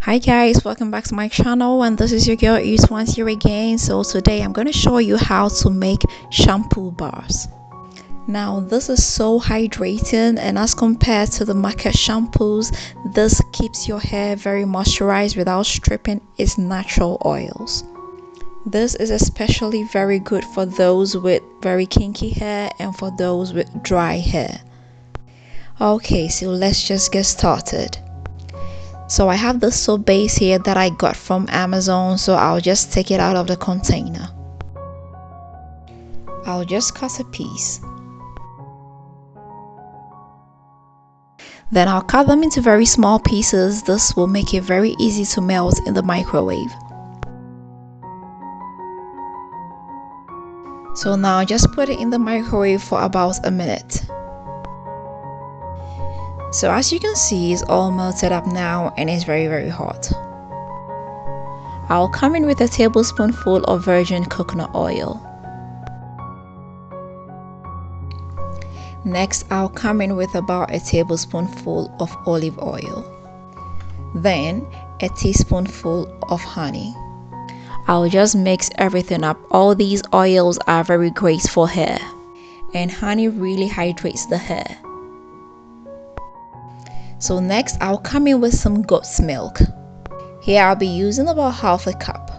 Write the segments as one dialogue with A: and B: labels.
A: Hi guys, welcome back to my channel, and this is your girl Yves once here again. So today I'm going to show you how to make shampoo bars. Now this is so hydrating, and as compared to the market shampoos, this keeps your hair very moisturized without stripping its natural oils. This is especially very good for those with very kinky hair and for those with dry hair. Okay, so let's just get started. So I have this soap base here that I got from Amazon, so I'll just take it out of the container. I'll just cut a piece. Then I'll cut them into very small pieces. This will make it very easy to melt in the microwave. So now just put it in the microwave for about a minute. So as you can see, it's all melted up now and it's very hot. I'll come in with a tablespoonful of virgin coconut oil. Next, I'll come in with about a tablespoonful of olive oil. Then a teaspoonful of honey. I'll just mix everything up. All these oils are very great for hair, and honey really hydrates the hair. So next, I'll come in with some goat's milk. Here I'll be using about half a cup.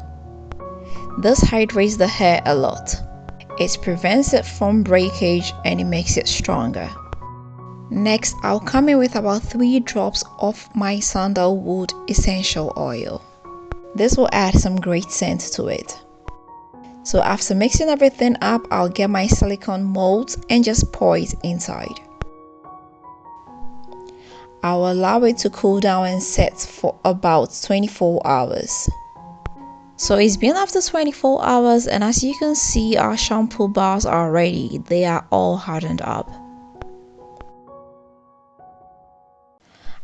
A: This hydrates the hair a lot. It prevents it from breakage and it makes it stronger. Next, I'll come in with about 3 drops of my sandalwood essential oil. This will add some great scent to it. So after mixing everything up, I'll get my silicone molds and just pour it inside. I'll allow it to cool down and set for about 24 hours. So it's been after 24 hours, and as you can see, our shampoo bars are ready. They are all hardened up.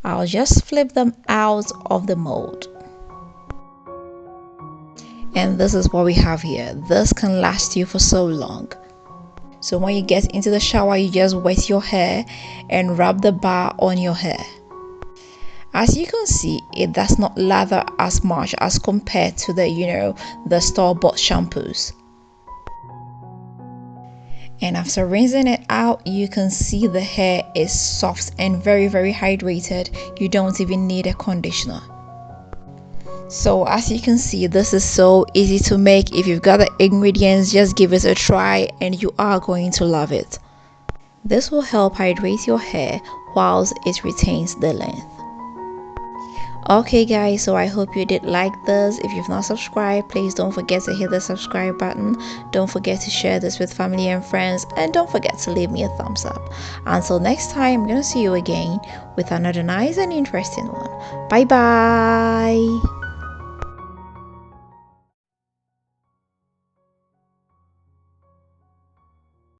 A: I'll just flip them out of the mold. And this is what we have here. This can last you for so long. So when you get into the shower, you just wet your hair and rub the bar on your hair. As you can see, it does not lather as much as compared to the store-bought shampoos. And after rinsing it out, you can see the hair is soft and very hydrated. You don't even need a conditioner. So as you can see, this is so easy to make. If you've got the ingredients, just give it a try and you are going to love it. This will help hydrate your hair whilst it retains the length. Okay guys, so I hope you did like this. If you've not subscribed, please don't forget to hit the subscribe button. Don't forget to share this with family and friends, and don't forget to leave me a thumbs up. Until next time, I'm gonna see you again with another nice and interesting one. Bye bye.